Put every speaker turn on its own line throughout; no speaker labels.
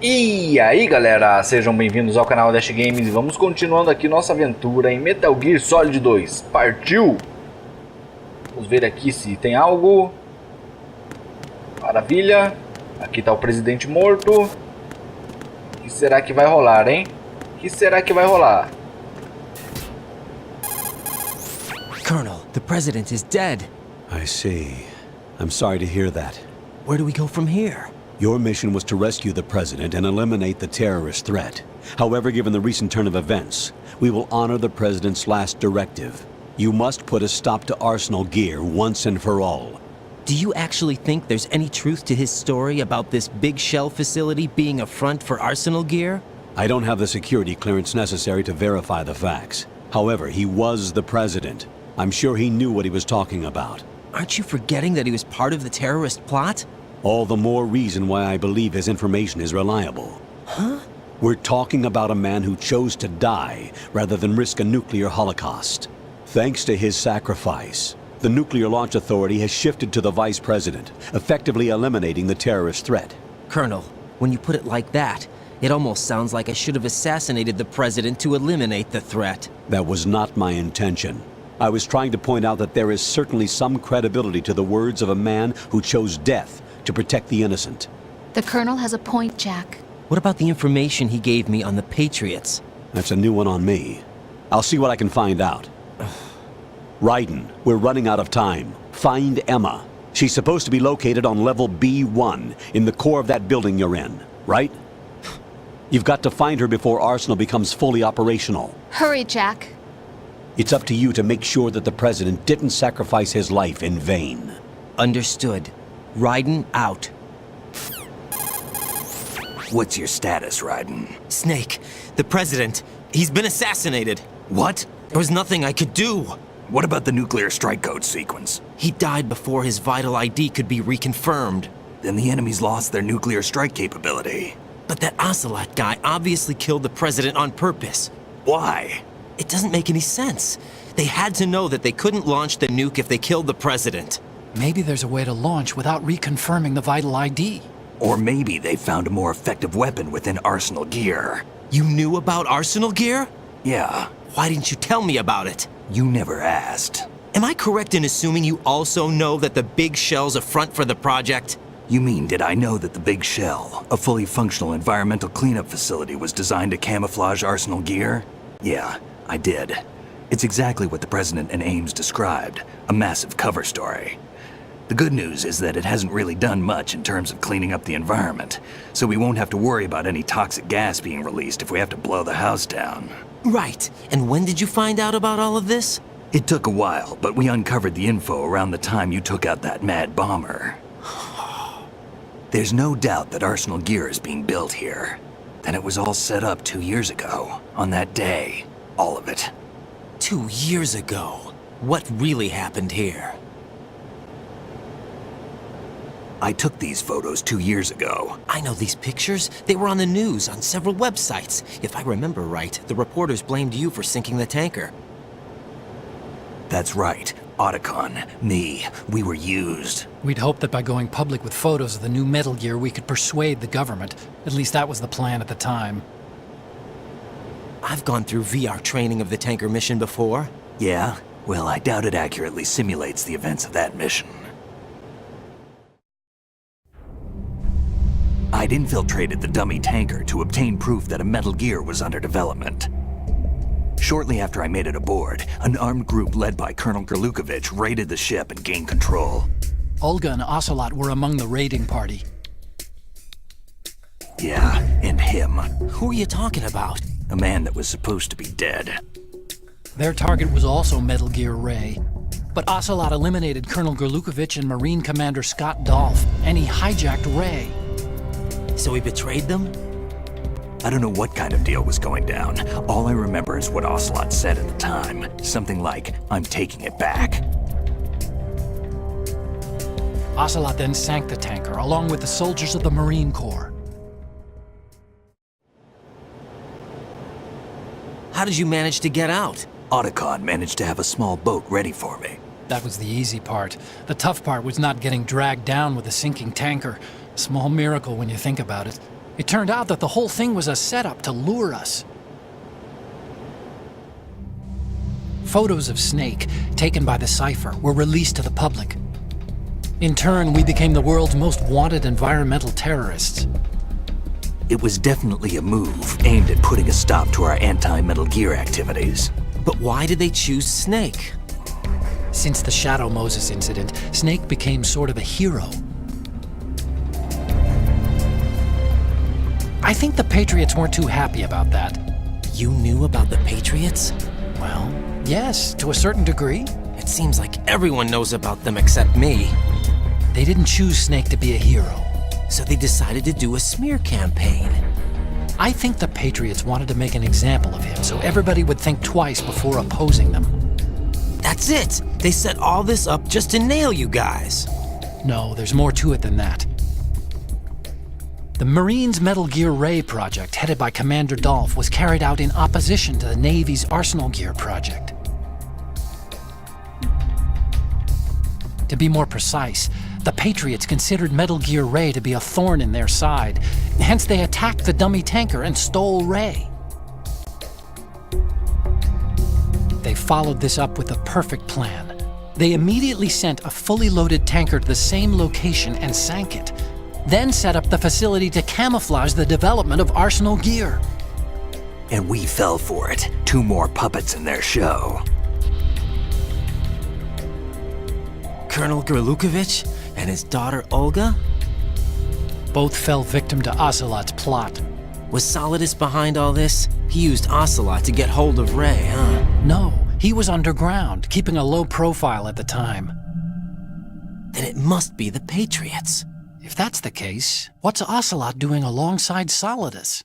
E aí galera, sejam bem-vindos ao canal Dash Games e vamos continuando aqui nossa aventura em Metal Gear Solid 2. Partiu! Vamos ver aqui se tem algo. Maravilha. Aqui tá o presidente morto. O que será que vai rolar, hein? O que será que vai rolar?
Colonel, the president is dead.
I see. I'm sorry to hear that.
Where do we go from here?
Your mission was to rescue the president and eliminate the terrorist threat. However, given the recent turn of events, we will honor the president's last directive. You must put a stop to Arsenal Gear once and for all.
Do you actually think there's any truth to his story about this big shell facility being a front for Arsenal Gear?
I don't have the security clearance necessary to verify the facts. However, he was the president. I'm sure he knew what he was talking about.
Aren't you forgetting that he was part of the terrorist plot?
All the more reason why I believe his information is reliable.
Huh?
We're talking about a man who chose to die rather than risk a nuclear holocaust. Thanks to his sacrifice, the Nuclear Launch Authority has shifted to the vice president, effectively eliminating the terrorist threat.
Colonel, when you put it like that, it almost sounds like I should have assassinated the president to eliminate the threat.
That was not my intention. I was trying to point out that there is certainly some credibility to the words of a man who chose death to protect the innocent.
The Colonel has a point, Jack.
What about the information he gave me on the Patriots?
That's a new one on me. I'll see what I can find out. Raiden, we're running out of time. Find Emma. She's supposed to be located on level B1, in the core of that building you're in, right? You've got to find her before Arsenal becomes fully operational.
Hurry, Jack.
It's up to you to make sure that the president didn't sacrifice his life in vain.
Understood. Raiden out.
What's your status, Raiden?
Snake, the president, he's been assassinated.
What?
There was nothing I could do.
What about the nuclear strike code sequence?
He died before his vital ID could be reconfirmed.
Then the enemy's lost their nuclear strike capability.
But that Ocelot guy obviously killed the president on purpose.
Why?
It doesn't make any sense. They had to know that they couldn't launch the nuke if they killed the president.
Maybe there's a way to launch without reconfirming the vital ID.
Or maybe they found a more effective weapon within Arsenal Gear.
You knew about Arsenal Gear?
Yeah.
Why didn't you tell me about it?
You never asked.
Am I correct in assuming you also know that the big shell's a front for the project?
You mean, did I know that the Big Shell, a fully functional environmental cleanup facility, was designed to camouflage Arsenal Gear? Yeah, I did. It's exactly what the President and Ames described, a massive cover story. The good news is that it hasn't really done much in terms of cleaning up the environment, so we won't have to worry about any toxic gas being released if we have to blow the house down.
Right. And when did you find out about all of this?
It took a while, but we uncovered the info around the time you took out that mad bomber. There's no doubt that Arsenal Gear is being built here. Then it was all set up 2 years ago, on that day. All of it.
2 years ago. What really happened here?
I took these photos 2 years ago.
I know these pictures. They were on the news, on several websites. If I remember right, the reporters blamed you for sinking the tanker.
That's right. Otacon, me, we were used.
We'd hoped that by going public with photos of the new Metal Gear, we could persuade the government. At least that was the plan at the time.
I've gone through VR training of the tanker mission before.
Yeah? Well, I doubt it accurately simulates the events of that mission. I'd infiltrated the dummy tanker to obtain proof that a Metal Gear was under development. Shortly after I made it aboard, an armed group led by Colonel Gerlukovich raided the ship and gained control.
Olga and Ocelot were among the raiding party.
Yeah, and him.
Who are you talking about?
A man that was supposed to be dead.
Their target was also Metal Gear Ray. But Ocelot eliminated Colonel Gerlukovich and Marine Commander Scott Dolph, and he hijacked Ray.
So he betrayed them?
I don't know what kind of deal was going down. All I remember is what Ocelot said at the time. Something like, "I'm taking it back."
Ocelot then sank the tanker, along with the soldiers of the Marine Corps.
How did you manage to get out?
Otacon managed to have a small boat ready for me.
That was the easy part. The tough part was not getting dragged down with a sinking tanker. Small miracle when you think about it. It turned out that the whole thing was a setup to lure us. Photos of Snake, taken by the Cypher, were released to the public. In turn, we became the world's most wanted environmental terrorists.
It was definitely a move aimed at putting a stop to our anti-Metal Gear activities.
But why did they choose Snake?
Since the Shadow Moses incident, Snake became sort of a hero. I think the Patriots weren't too happy about that.
You knew about the Patriots?
Well, yes, to a certain degree.
It seems like everyone knows about them except me.
They didn't choose Snake to be a hero.
So they decided to do a smear campaign.
I think the Patriots wanted to make an example of him so everybody would think twice before opposing them.
That's it! They set all this up just to nail you guys.
No, there's more to it than that. The Marines' Metal Gear Ray project, headed by Commander Dolph, was carried out in opposition to the Navy's Arsenal Gear project. To be more precise, the Patriots considered Metal Gear Ray to be a thorn in their side. Hence, they attacked the dummy tanker and stole Ray. They followed this up with a perfect plan. They immediately sent a fully loaded tanker to the same location and sank it. Then set up the facility to camouflage the development of Arsenal Gear.
And we fell for it. 2 more puppets in their show.
Colonel Gerlukovich and his daughter Olga?
Both fell victim to Ocelot's plot.
Was Solidus behind all this? He used Ocelot to get hold of Ray, huh?
No, he was underground, keeping a low profile at the time.
Then it must be the Patriots.
If that's the case, what's Ocelot doing alongside Solidus?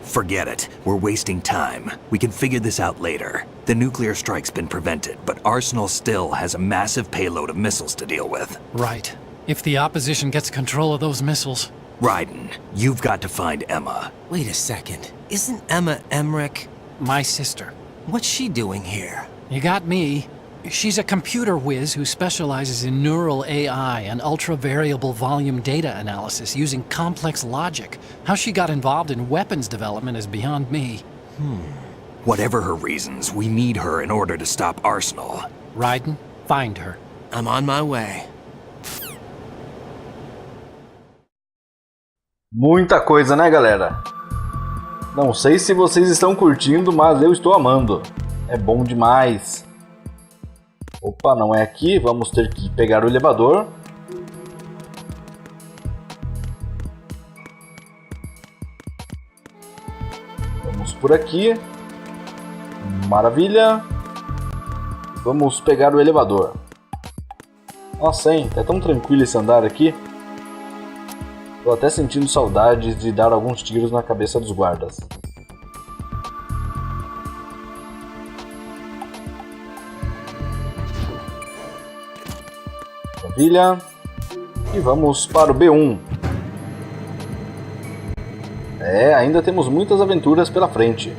Forget it. We're wasting time. We can figure this out later. The nuclear strike's been prevented, but Arsenal still has a massive payload of missiles to deal with.
Right. If the opposition gets control of those missiles.
Raiden, you've got to find Emma.
Wait a second. Isn't Emma Emmerich?
My sister.
What's she doing here?
You got me. She's a computer whiz who specializes in neural AI and ultra-variable volume data analysis using complex logic. How she got involved in weapons development is beyond me.
Whatever her reasons, we need her in order to stop Arsenal.
Raiden, find her.
I'm on my way.
Muita coisa, né, galera? Não sei se vocês estão curtindo, mas eu estou amando. É bom demais. Opa, não é aqui. Vamos ter que pegar o elevador. Vamos por aqui. Maravilha. Vamos pegar o elevador. Nossa, hein? É tão tranquilo esse andar aqui. Tô até sentindo saudades de dar alguns tiros na cabeça dos guardas. Maravilha. E vamos para o B1. Ainda temos muitas aventuras pela frente.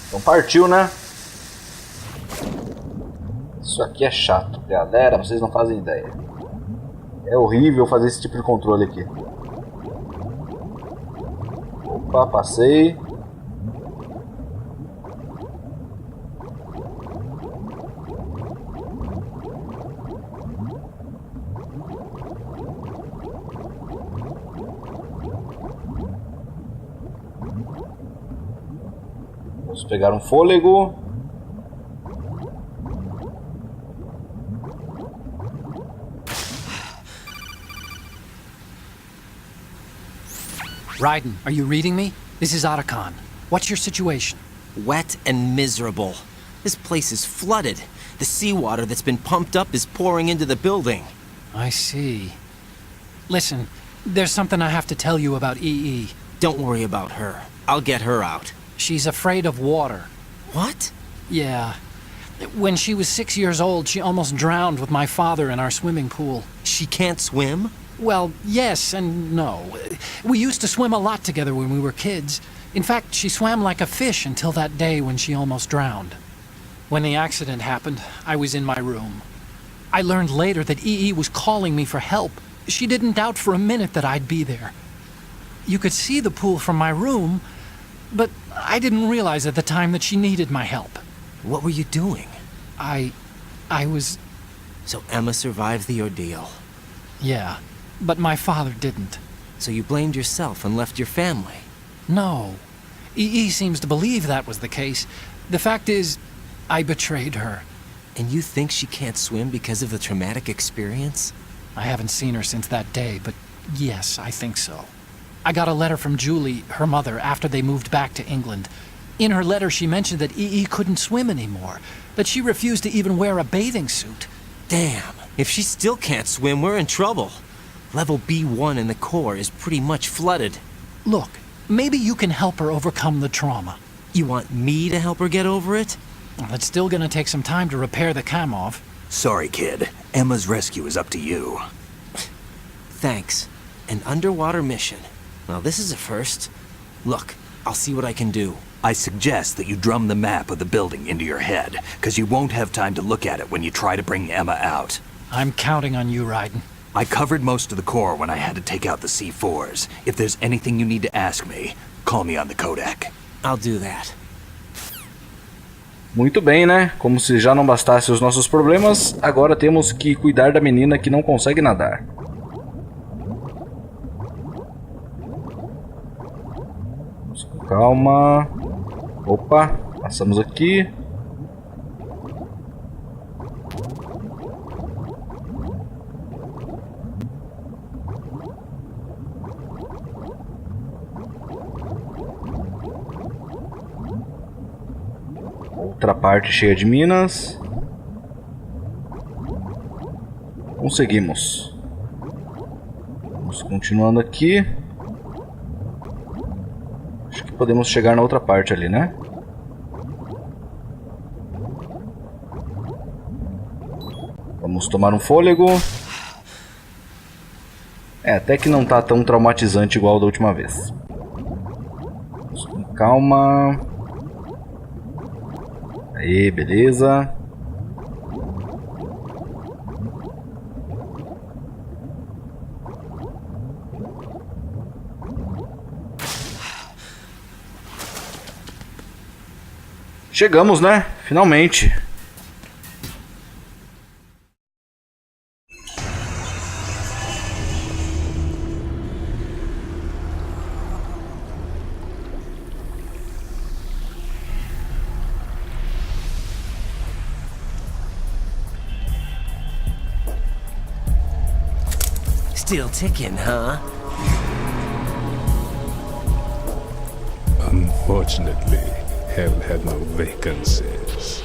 Então partiu, né? Isso aqui é chato, galera, vocês não fazem ideia. É horrível fazer esse tipo de controle aqui. Opa, passei. Vamos pegar um fôlego.
Raiden, are you reading me? This is Otacon. What's your situation?
Wet and miserable. This place is flooded. The seawater that's been pumped up is pouring into the building.
I see. Listen, there's something I have to tell you about EE.
Don't worry about her. I'll get her out.
She's afraid of water.
What?
Yeah. When she was 6 years old, she almost drowned with my father in our swimming pool.
She can't swim?
Well, yes and no. We used to swim a lot together when we were kids. In fact, she swam like a fish until that day when she almost drowned. When the accident happened, I was in my room. I learned later that EE was calling me for help. She didn't doubt for a minute that I'd be there. You could see the pool from my room, but I didn't realize at the time that she needed my help.
What were you doing?
I was...
So Emma survived the ordeal.
Yeah, but my father didn't.
So you blamed yourself and left your family?
No. EE seems to believe that was the case. The fact is, I betrayed her.
And you think she can't swim because of the traumatic experience?
I haven't seen her since that day, but yes, I think so. I got a letter from Julie, her mother, after they moved back to England. In her letter, she mentioned that EE couldn't swim anymore, that she refused to even wear a bathing suit.
Damn, if she still can't swim, we're in trouble. Level B1 in the core is pretty much flooded.
Look, maybe you can help her overcome the trauma.
You want me to help her get over it?
Well, it's still gonna take some time to repair the Kamov.
Sorry, kid. Emma's rescue is up to you.
Thanks. An underwater mission. Well, this is a first. Look, I'll see what I can do.
I suggest that you drum the map of the building into your head, because you won't have time to look at it when you try to bring Emma out.
I'm counting on you, Raiden.
I covered most of the core when I had to take out the C4s. If there's anything you need to ask me, call me on the codec.
I'll do that.
Muito bem, né? Como se já não bastasse os nossos problemas, agora temos que cuidar da menina que não consegue nadar. Vamos com calma. Opa, passamos aqui. Outra parte cheia de minas. Conseguimos. Vamos continuando aqui. Acho que podemos chegar na outra parte ali, né? Vamos tomar um fôlego. Até que não tá tão traumatizante igual da última vez. Vamos com calma. Aí, beleza. Chegamos, né? Finalmente.
Still ticking, huh?
Unfortunately, hell had no vacancies.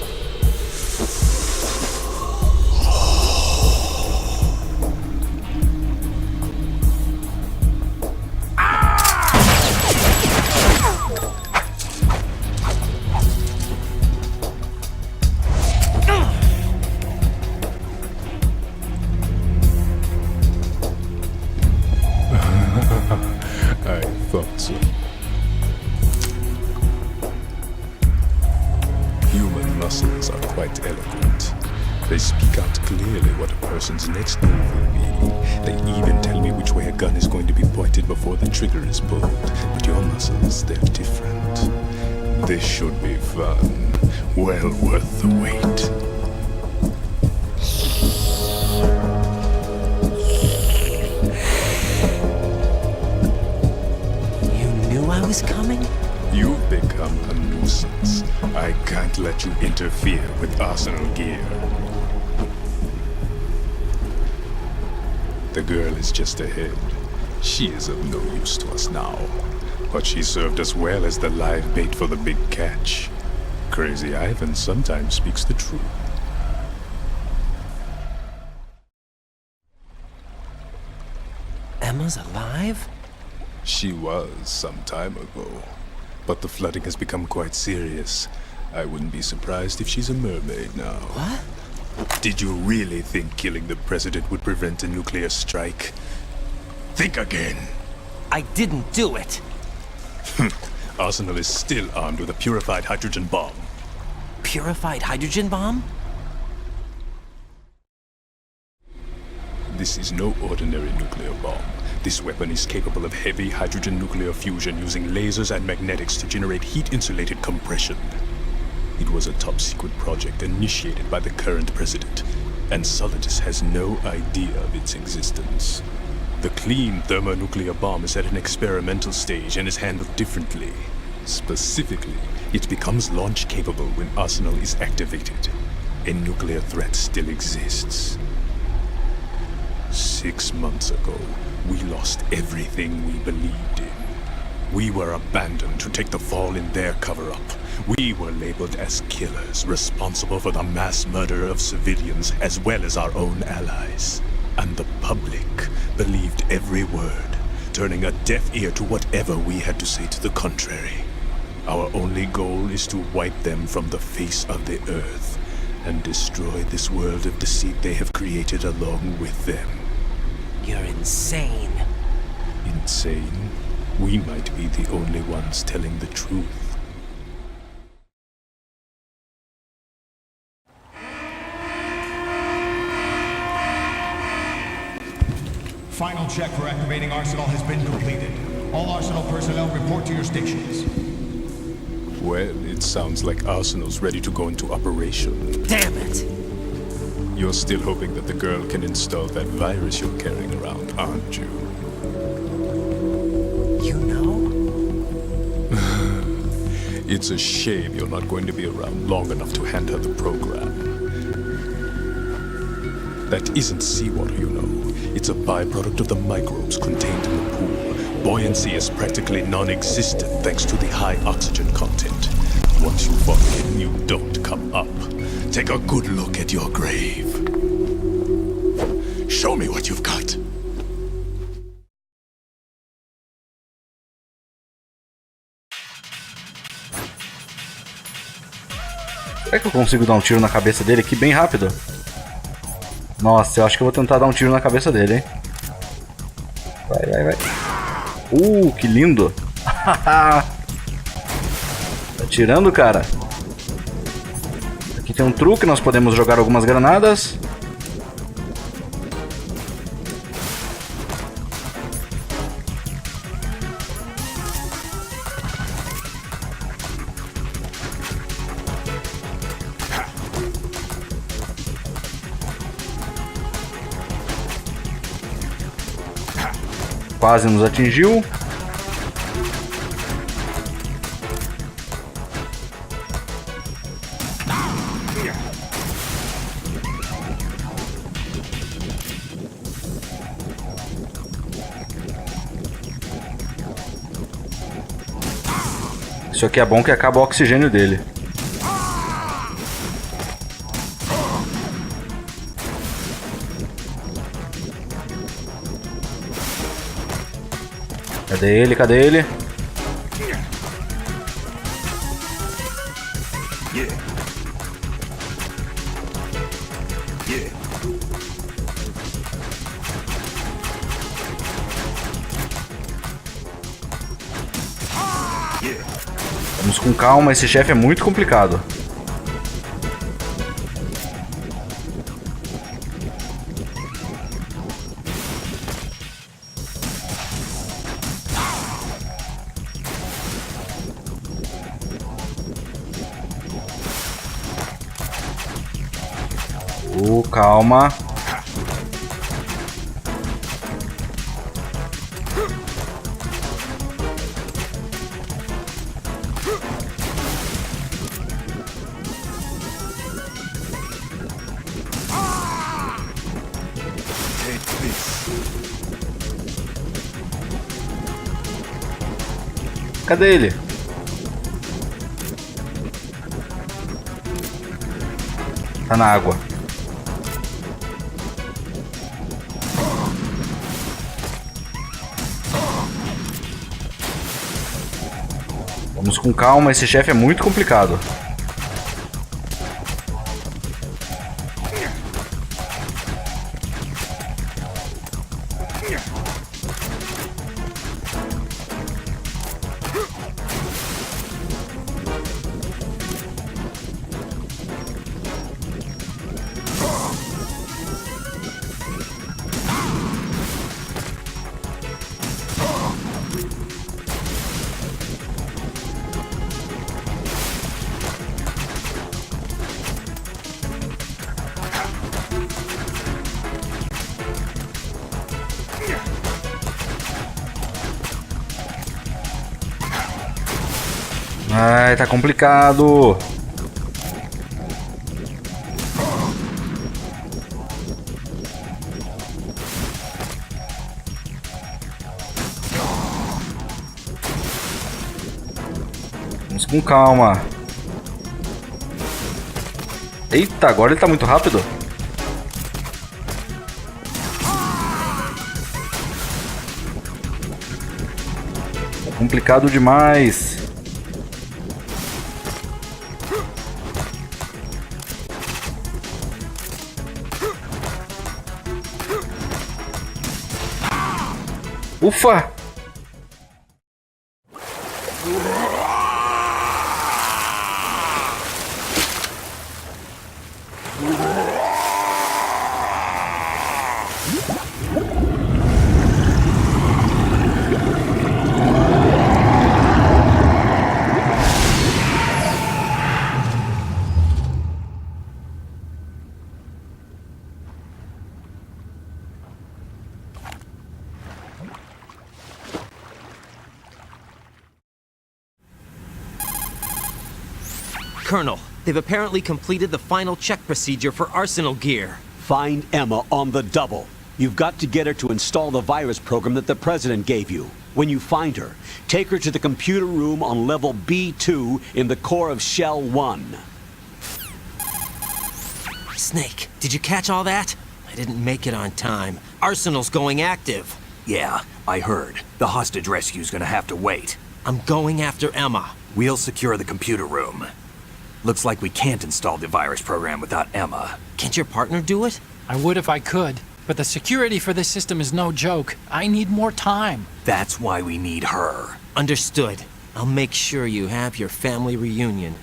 I thought so. Human muscles are quite eloquent. They speak out clearly what a person's next move will be. They even tell me which way a gun is going to be pointed before the trigger is pulled. But your muscles, they're different. This should be fun. Well worth the wait.
I was coming?
You've become a nuisance. I can't let you interfere with arsenal gear. The girl is just ahead. She is of no use to us now. But she served us well as the live bait for the big catch. Crazy Ivan sometimes speaks the truth.
Emma's alive?
She was some time ago, but the flooding has become quite serious. I wouldn't be surprised if she's a mermaid now.
What?
Did you really think killing the president would prevent a nuclear strike? Think again.
I didn't do it.
Arsenal is still armed with a purified hydrogen bomb.
Purified hydrogen bomb?
This is no ordinary nuclear bomb. This weapon is capable of heavy hydrogen nuclear fusion using lasers and magnetics to generate heat-insulated compression. It was a top-secret project initiated by the current president, and Solidus has no idea of its existence. The clean thermonuclear bomb is at an experimental stage and is handled differently. Specifically, it becomes launch-capable when Arsenal is activated. A nuclear threat still exists. 6 months ago, we lost everything we believed in. We were abandoned to take the fall in their cover-up. We were labeled as killers, responsible for the mass murder of civilians as well as our own allies. And the public believed every word, turning a deaf ear to whatever we had to say to the contrary. Our only goal is to wipe them from the face of the earth and destroy this world of deceit they have created along with them.
You're insane.
Insane? We might be the only ones telling the truth.
Final check for activating Arsenal has been completed. All Arsenal personnel report to your stations.
Well, it sounds like Arsenal's ready to go into operation.
Damn it!
You're still hoping that the girl can install that virus you're carrying around, aren't you?
You know?
It's a shame you're not going to be around long enough to hand her the program. That isn't seawater, you know. It's a byproduct of the microbes contained in the pool. Buoyancy is practically non-existent thanks to the high oxygen content. Once you fall in, you don't come up. Take a good look at your grave. Show me what you've got.
Será que eu consigo dar um tiro na cabeça dele aqui bem rápido? Nossa, eu acho que eu vou tentar dar um tiro na cabeça dele, hein? Vai, vai, vai. Que lindo! Tá atirando, cara. Aqui tem um truque, nós podemos jogar algumas granadas. Quase nos atingiu. Isso aqui é bom que acaba o oxigênio dele. Cadê ele? Cadê ele? Vamos com calma, esse chefe é muito complicado. Calma. Cadê ele? Tá na água. Vamos com calma, esse chefe é muito complicado. Ai, tá complicado. Vamos com calma. Eita, agora ele tá muito rápido. Tá complicado demais. Ufa!
Colonel, they've apparently completed the final check procedure for arsenal gear.
Find Emma on the double. You've got to get her to install the virus program that the President gave you. When you find her, take her to the computer room on level B2 in the core of Shell 1.
Snake, did you catch all that? I didn't make it on time. Arsenal's going active.
Yeah, I heard. The hostage rescue's gonna have to wait.
I'm going after Emma.
We'll secure the computer room. Looks like we can't install the virus program without Emma.
Can't your partner do it?
I would if I could, but the security for this system is no joke. I need more time.
That's why we need her.
Understood. I'll make sure you have your family reunion.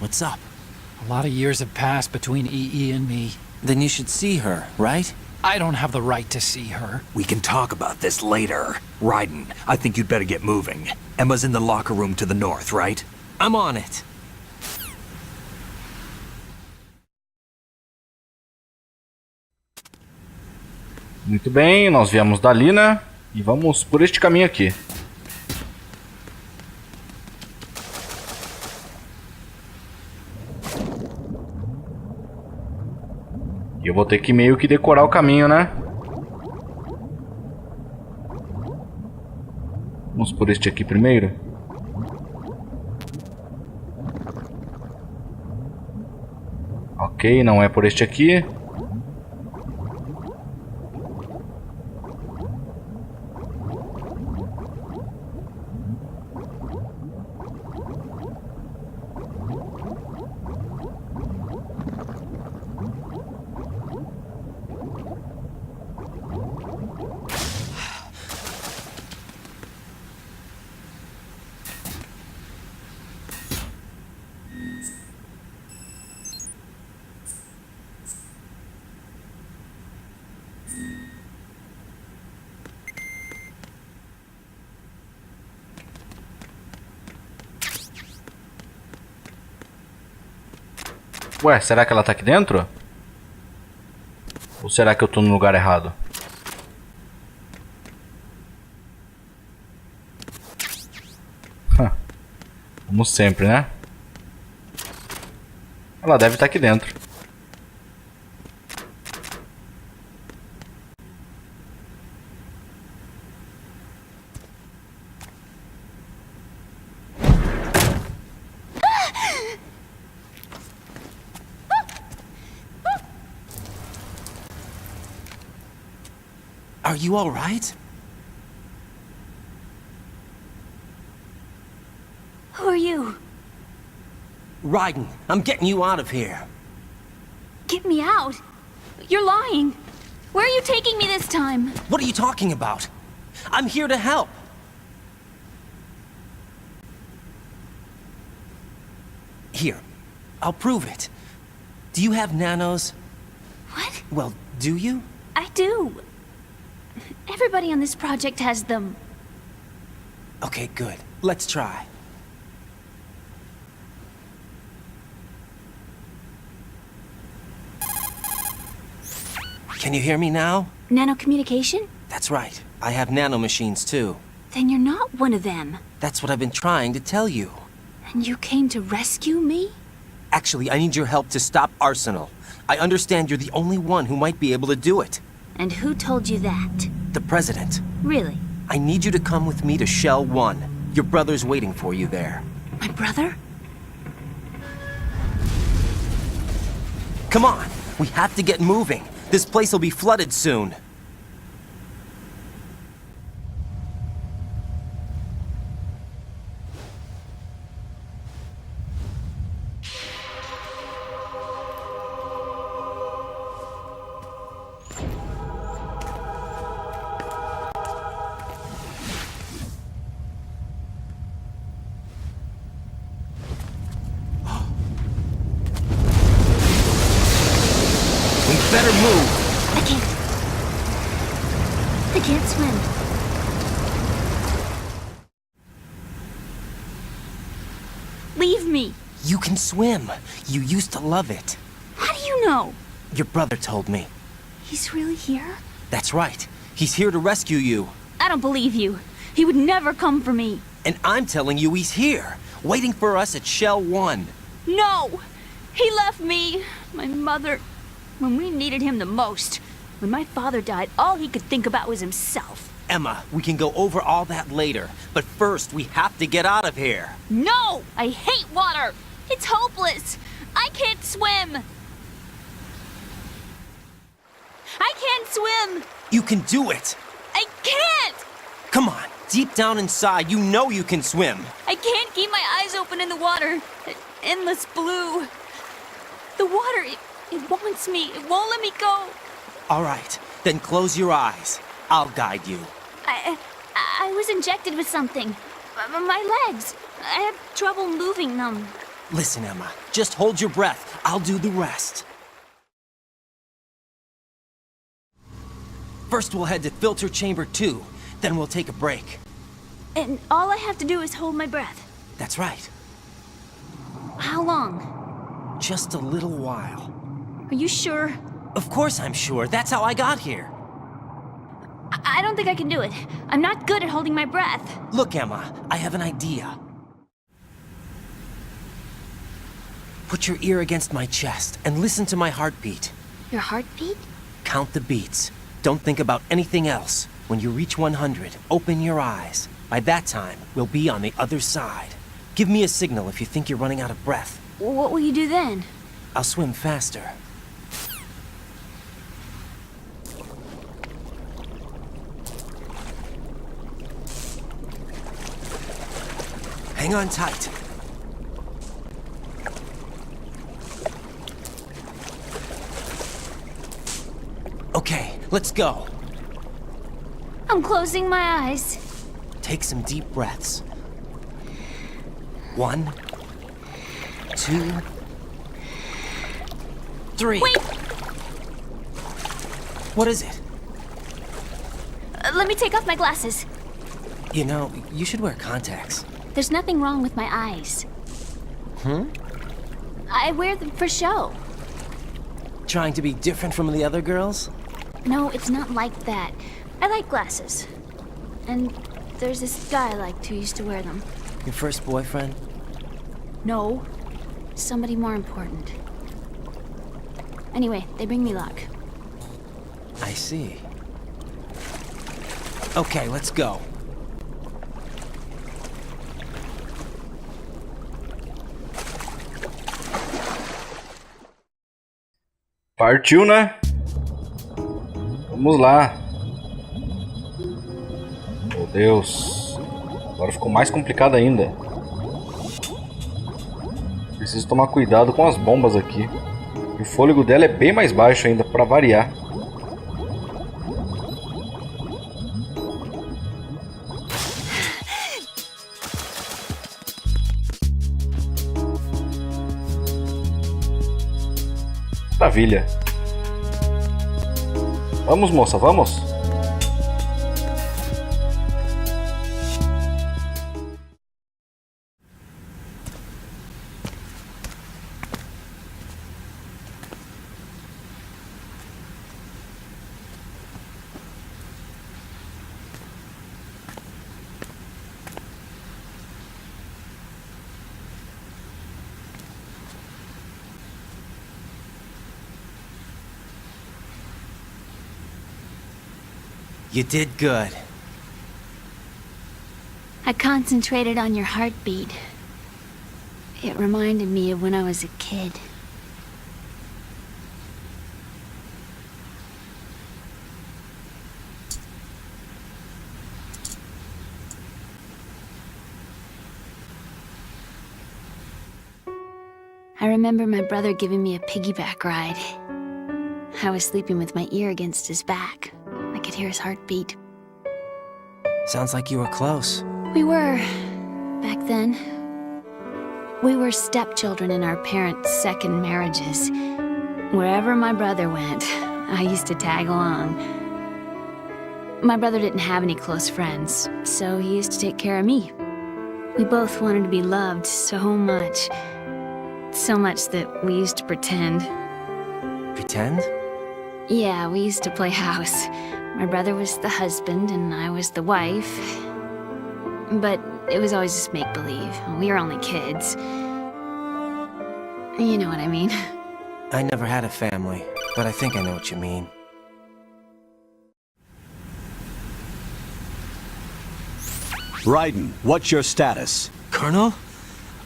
What's up?
A lot of years have passed between EE and me.
Then you should see her, right?
I don't have the right to see her.
We can talk about this later. Raiden, I think you'd better get moving. Emma's in the locker room to the north, right?
I'm on it.
Muito bem, nós viemos dali, né? E vamos por este caminho aqui. E eu vou ter que meio que decorar o caminho, né? Vamos por este aqui primeiro. Ok, não é por este aqui. Ué, será que ela tá aqui dentro? Ou será que eu tô no lugar errado? Como sempre, né? Ela deve estar aqui dentro.
Are you all right?
Who are you?
Raiden, I'm getting you out of here.
Get me out. You're lying. Where are you taking me this time?
What are you talking about? I'm here to help. Here, I'll prove it. Do you have nanos?
What?
Well, do you?
I do. Everybody on this project has them.
Okay, good. Let's try. Can you hear me now?
Nanocommunication?
That's right. I have nanomachines too.
Then you're not one of them.
That's what I've been trying to tell you.
And you came to rescue me?
Actually, I need your help to stop Arsenal. I understand you're the only one who might be able to do it.
And who told you that?
The President.
Really?
I need you to come with me to Shell 1. Your brother's waiting for you there.
My brother?
Come on, we have to get moving. This place will be flooded soon. Better move!
I can't swim. Leave me.
You can swim. You used to love it.
How do you know?
Your brother told me.
He's really here?
That's right. He's here to rescue you.
I don't believe you. He would never come for me.
And I'm telling you he's here, waiting for us at Shell 1.
No! He left me, my mother, when we needed him the most. When my father died, all he could think about was himself.
Emma, we can go over all that later, but first we have to get out of here.
No! I hate water! It's hopeless! I can't swim! I can't swim!
You can do it!
I can't!
Come on, deep down inside, you know you can swim.
I can't keep my eyes open in the water. Endless blue. The water, it wants me. It won't let me go.
All right, then close your eyes. I'll guide you.
I was injected with something. My legs. I have trouble moving them.
Listen, Emma, just hold your breath. I'll do the rest. First we'll head to filter chamber 2, then we'll take a break.
And all I have to do is hold my breath.
That's right.
How long?
Just a little while.
Are you sure?
Of course I'm sure. That's how I got here.
I don't think I can do it. I'm not good at holding my breath.
Look, Emma, I have an idea. Put your ear against my chest and listen to my heartbeat.
Your heartbeat?
Count the beats. Don't think about anything else. When you reach 100, open your eyes. By that time, we'll be on the other side. Give me a signal if you think you're running out of breath.
What will you do then?
I'll swim faster. Hang on tight. Okay, let's go.
I'm closing my eyes.
Take some deep breaths. 1, 2, 3.
Wait!
What is it?
Let me take off my glasses.
You know, you should wear contacts.
There's nothing wrong with my eyes. I wear them for show.
Trying to be different from the other girls?
No, it's not like that. I like glasses. And there's this guy I liked who used to wear them.
Your first boyfriend?
No. Somebody more important. Anyway, they bring me luck.
I see. Okay, let's go.
Partiu, né? Vamos lá. Meu Deus. Agora ficou mais complicado ainda. Preciso tomar cuidado com as bombas aqui. E o fôlego dela é bem mais baixo ainda, para variar. Maravilha. Vamos, moça, vamos.
You did good.
I concentrated on your heartbeat. It reminded me of when I was a kid. I remember my brother giving me a piggyback ride. I was sleeping with my ear against his back. I could hear his heartbeat.
Sounds like you were close.
We were, back then. We were stepchildren in our parents' second marriages. Wherever my brother went, I used to tag along. My brother didn't have any close friends, so he used to take care of me. We both wanted to be loved so much. So much that we used to pretend.
Pretend?
Yeah, we used to play house. My brother was the husband and I was the wife. But it was always just make-believe. We were only kids. You know what I mean.
I never had a family, but I think I know what you mean.
Raiden, what's your status?
Colonel?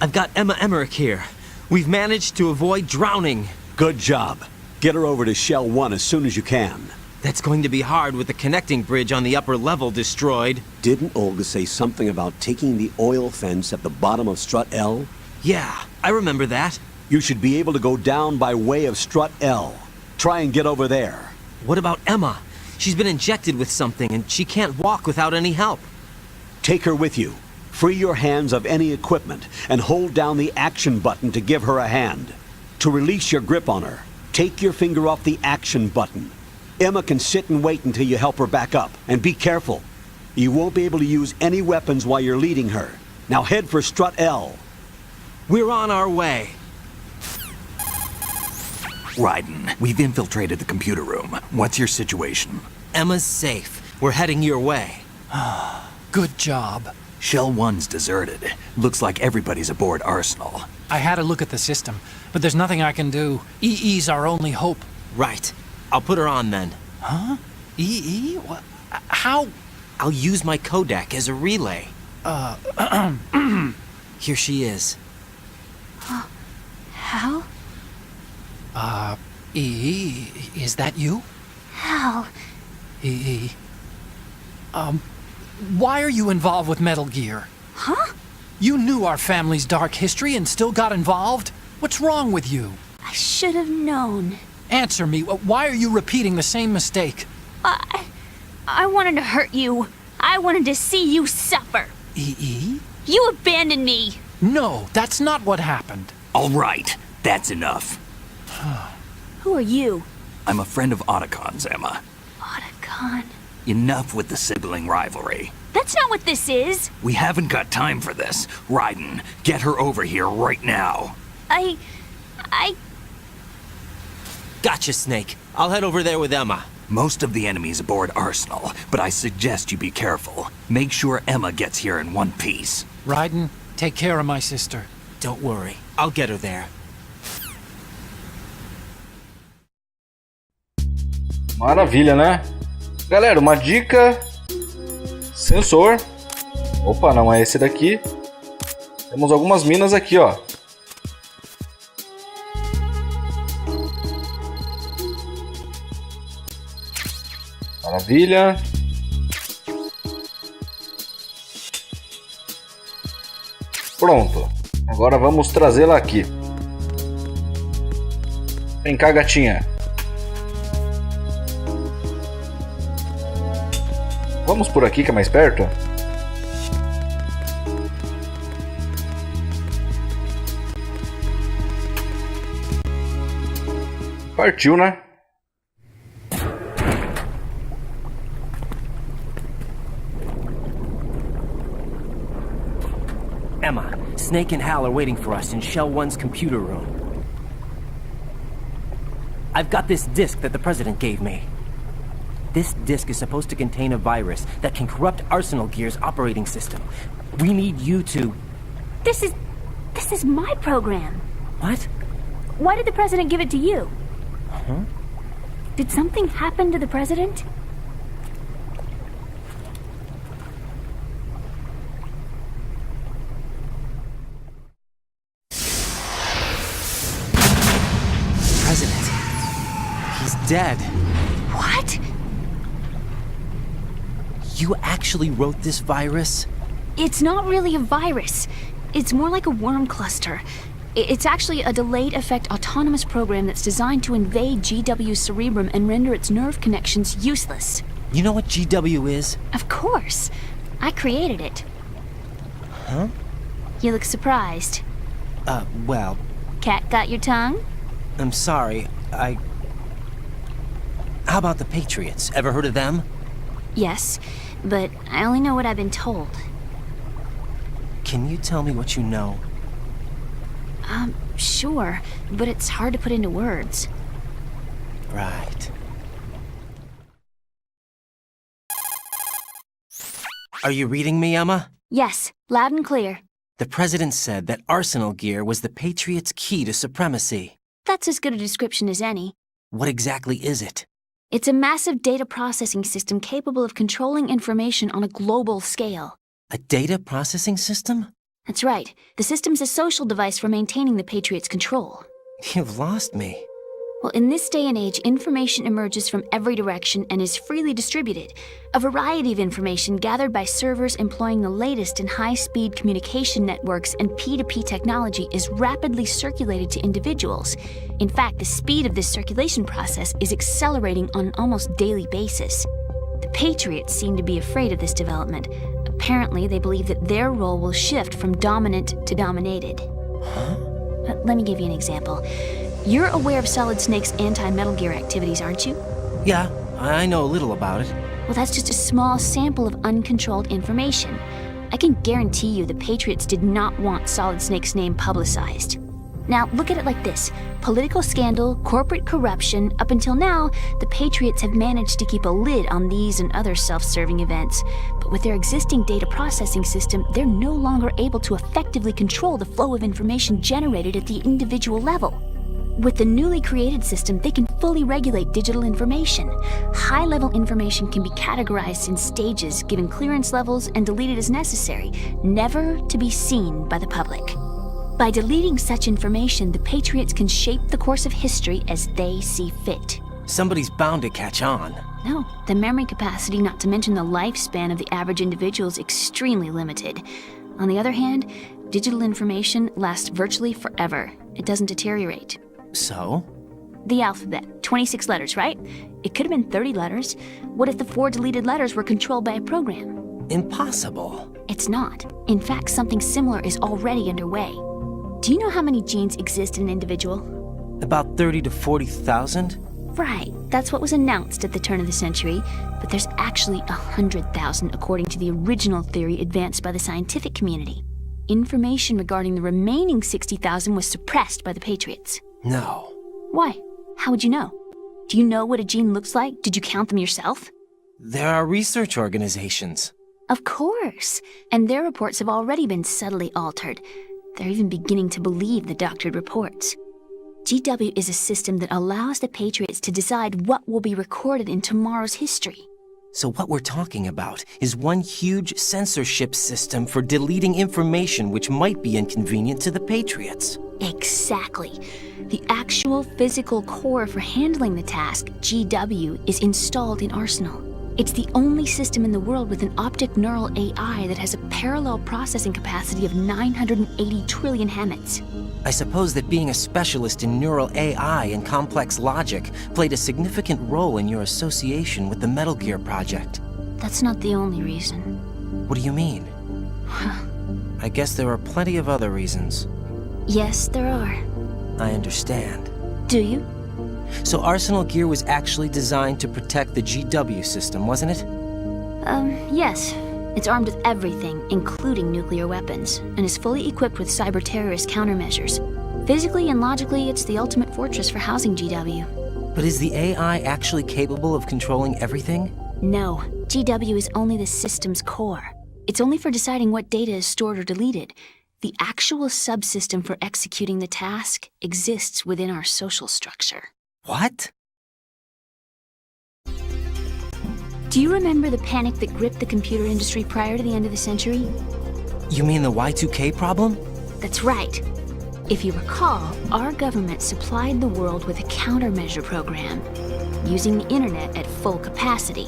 I've got Emma Emmerich here. We've managed to avoid drowning.
Good job. Get her over to Shell 1 as soon as you can.
That's going to be hard with the connecting bridge on the upper level destroyed.
Didn't Olga say something about taking the oil fence at the bottom of Strut L?
Yeah, I remember that.
You should be able to go down by way of Strut L. Try and get over there.
What about Emma? She's been injected with something and she can't walk without any help.
Take her with you. Free your hands of any equipment and hold down the action button to give her a hand. To release your grip on her, take your finger off the action button. Emma can sit and wait until you help her back up. And be careful. You won't be able to use any weapons while you're leading her. Now head for Strut L.
We're on our way.
Raiden, we've infiltrated the computer room. What's your situation?
Emma's safe. We're heading your way.
Good job.
Shell 1's deserted. Looks like everybody's aboard Arsenal.
I had a look at the system, but there's nothing I can do. EE's our only hope.
Right. I'll put her on then.
Huh? EE? What? How?
I'll use my Kodak as a relay. Here she is.
Hal?
EE, is that you?
Hal?
EE. Why are you involved with Metal Gear?
Huh?
You knew our family's dark history and still got involved? What's wrong with you?
I should have known.
Answer me. Why are you repeating the same mistake?
I wanted to hurt you. I wanted to see you suffer.
EE?
You abandoned me.
No, that's not what happened.
All right, that's enough.
Who are you?
I'm a friend of Otacon's, Emma.
Otacon?
Enough with the sibling rivalry.
That's not what this is.
We haven't got time for this. Raiden, get her over here right now.
I...
Gotcha, Snake. I'll head over there with Emma.
Most of the enemy's aboard Arsenal, but I suggest you be careful. Make sure Emma gets here in one piece.
Raiden, take care of my sister.
Don't worry. I'll get her there.
Maravilha, né? Galera, uma dica... Sensor. Opa, não é esse daqui. Temos algumas minas aqui, ó. Maravilha. Pronto. Agora vamos trazê-la aqui. Vem cá, gatinha. Vamos por aqui que é mais perto? Partiu, né?
Emma, Snake and Hal are waiting for us in Shell 1's computer room. I've got this disk that the President gave me. This disk is supposed to contain a virus that can corrupt Arsenal Gear's operating system. We need you to...
This is my program.
What?
Why did the President give it to you?
Huh?
Did something happen to the President?
dead.
What?
You actually wrote this virus?
It's not really a virus. It's more like a worm cluster. It's actually a delayed effect autonomous program that's designed to invade GW's cerebrum and render its nerve connections useless.
You know what GW is?
Of course. I created it.
Huh?
You look surprised.
Well...
Cat got your tongue?
I'm sorry, How about the Patriots? Ever heard of them?
Yes, but I only know what I've been told.
Can you tell me what you know?
Sure, but it's hard to put into words.
Right. Are you reading me, Emma?
Yes, loud and clear.
The President said that Arsenal gear was the Patriots' key to supremacy.
That's as good a description as any.
What exactly is it?
It's a massive data processing system capable of controlling information on a global scale.
A data processing system?
That's right. The system's a social device for maintaining the Patriots' control.
You've lost me.
Well, in this day and age, information emerges from every direction and is freely distributed. A variety of information gathered by servers employing the latest in high-speed communication networks and P2P technology is rapidly circulated to individuals. In fact, the speed of this circulation process is accelerating on an almost daily basis. The Patriots seem to be afraid of this development. Apparently, they believe that their role will shift from dominant to dominated.
Huh?
Let me give you an example. You're aware of Solid Snake's anti-Metal Gear activities, aren't you?
Yeah, I know a little about it.
Well, that's just a small sample of uncontrolled information. I can guarantee you the Patriots did not want Solid Snake's name publicized. Now, look at it like this. Political scandal, corporate corruption, up until now, the Patriots have managed to keep a lid on these and other self-serving events. But with their existing data processing system, they're no longer able to effectively control the flow of information generated at the individual level. With the newly created system, they can fully regulate digital information. High-level information can be categorized in stages, given clearance levels, and deleted as necessary, never to be seen by the public. By deleting such information, the Patriots can shape the course of history as they see fit.
Somebody's bound to catch on.
No, the memory capacity, not to mention the lifespan of the average individual, is extremely limited. On the other hand, digital information lasts virtually forever. It doesn't deteriorate.
So?
The alphabet, 26 letters, right? It could have been 30 letters. What if the 4 deleted letters were controlled by a program?
Impossible.
It's not. In fact, something similar is already underway. Do you know how many genes exist in an individual?
About 30 to 40,000?
Right, that's what was announced at the turn of the century, but there's actually 100,000 according to the original theory advanced by the scientific community. Information regarding the remaining 60,000 was suppressed by the Patriots.
No.
Why? How would you know? Do you know what a gene looks like? Did you count them yourself?
There are research organizations.
Of course, and their reports have already been subtly altered. They're even beginning to believe the doctored reports. GW is a system that allows the Patriots to decide what will be recorded in tomorrow's history.
So what we're talking about is one huge censorship system for deleting information which might be inconvenient to the Patriots.
Exactly. The actual physical core for handling the task, GW, is installed in Arsenal. It's the only system in the world with an optic neural AI that has a parallel processing capacity of 980 trillion Hammets.
I suppose that being a specialist in neural AI and complex logic played a significant role in your association with the Metal Gear project.
That's not the only reason.
What do you mean? I guess there are plenty of other reasons.
Yes, there are.
I understand.
Do you?
So Arsenal gear was actually designed to protect the GW system, wasn't it?
Yes. It's armed with everything, including nuclear weapons, and is fully equipped with cyber-terrorist countermeasures. Physically and logically, it's the ultimate fortress for housing GW.
But is the AI actually capable of controlling everything?
No. GW is only the system's core. It's only for deciding what data is stored or deleted. The actual subsystem for executing the task exists within our social structure.
What?
Do you remember the panic that gripped the computer industry prior to the end of the century?
You mean the Y2K problem?
That's right. If you recall, our government supplied the world with a countermeasure program. using the internet at full capacity.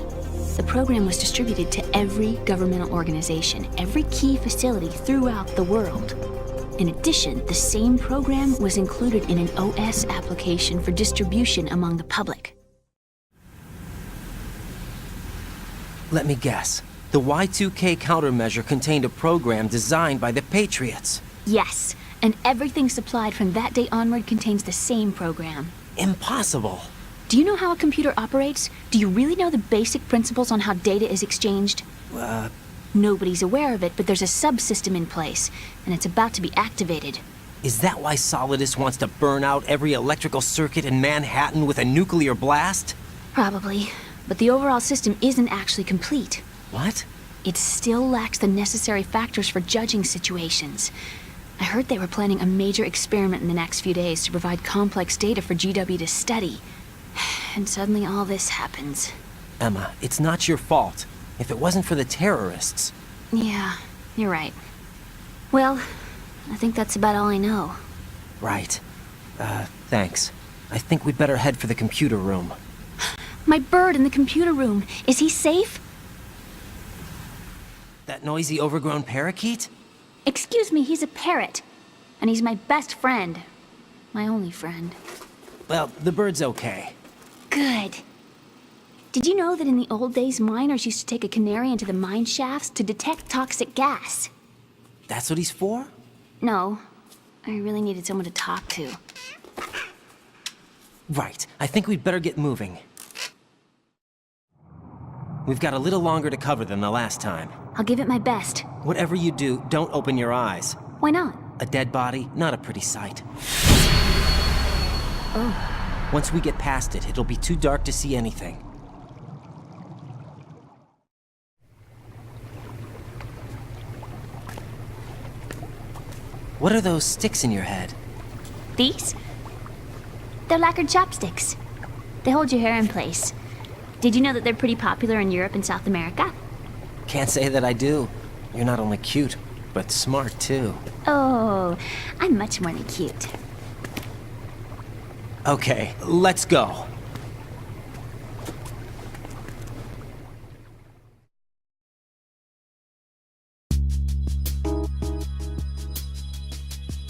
The program was distributed to every governmental organization, every key facility throughout the world. In addition, the same program was included in an OS application for distribution among the public.
Let me guess. The Y2K countermeasure contained a program designed by the Patriots.
Yes, and everything supplied from that day onward contains the same program.
Impossible.
Do you know how a computer operates? Do you really know the basic principles on how data is exchanged? Nobody's aware of it, but there's a subsystem in place, and it's about to be activated.
Is that why Solidus wants to burn out every electrical circuit in Manhattan with a nuclear blast?
Probably, but the overall system isn't actually complete.
What?
It still lacks the necessary factors for judging situations. I heard they were planning a major experiment in the next few days to provide complex data for GW to study. And suddenly all this happens.
Emma, it's not your fault. If it wasn't for the terrorists...
Yeah, you're right. Well, I think that's about all I know.
Right. Thanks. I think we'd better head for the computer room.
My bird in the computer room. Is he safe?
That noisy, overgrown parakeet?
Excuse me, he's a parrot. And he's my best friend. My only friend.
Well, the bird's okay.
Good. Did you know that in the old days, miners used to take a canary into the mine shafts to detect toxic gas?
That's what he's for?
No. I really needed someone to talk to.
Right. I think we'd better get moving. We've got a little longer to cover than the last time.
I'll give it my best.
Whatever you do, don't open your eyes.
Why not?
A dead body, not a pretty sight.
Oh.
Once we get past it, it'll be too dark to see anything. What are those sticks in your head?
These? They're lacquered chopsticks. They hold your hair in place. Did you know that they're pretty popular in Europe and South America?
Can't say that I do. You're not only cute, but smart too.
Oh, I'm much more than cute.
Okay, let's go.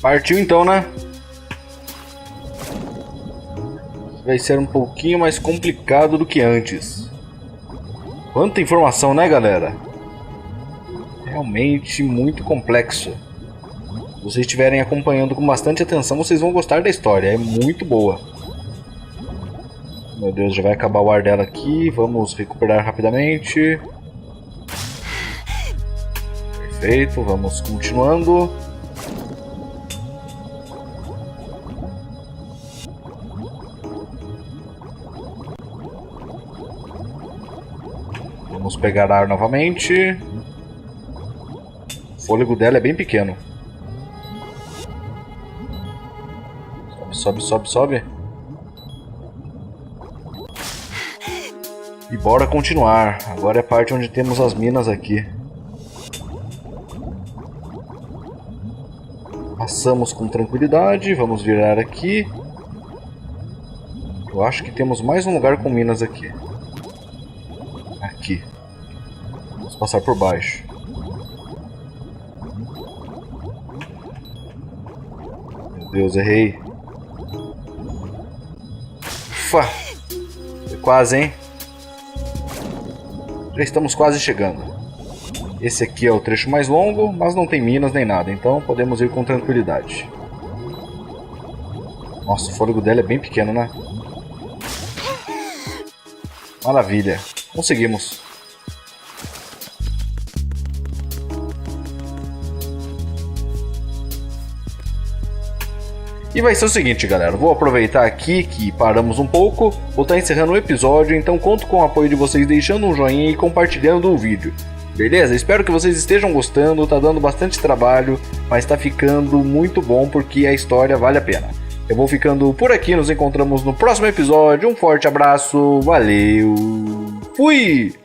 Partiu então, né? Vai ser um pouquinho mais complicado do que antes. Quanta informação, né, galera? Realmente muito complexo. Se vocês estiverem acompanhando com bastante atenção, vocês vão gostar da história. É muito boa. Meu Deus, já vai acabar o ar dela aqui. Vamos recuperar rapidamente. Perfeito, vamos continuando. Vamos pegar ar novamente. O fôlego dela é bem pequeno. Sobe, sobe, sobe. E bora continuar. Agora é a parte onde temos as minas aqui. Passamos com tranquilidade. Vamos virar aqui. Eu acho que temos mais um lugar com minas aqui. Aqui. Vamos passar por baixo. Meu Deus, errei. Ufa! Foi quase, hein? Já estamos quase chegando. Esse aqui é o trecho mais longo, mas não tem minas nem nada, então podemos ir com tranquilidade. Nossa, o fôlego dela é bem pequeno, né? Maravilha. Conseguimos. E vai ser o seguinte, galera, vou aproveitar aqui que paramos um pouco, vou estar encerrando o episódio, então conto com o apoio de vocês deixando um joinha e compartilhando o vídeo. Beleza? Espero que vocês estejam gostando, tá dando bastante trabalho, mas tá ficando muito bom porque a história vale a pena. Eu vou ficando por aqui, nos encontramos no próximo episódio, um forte abraço, valeu, fui!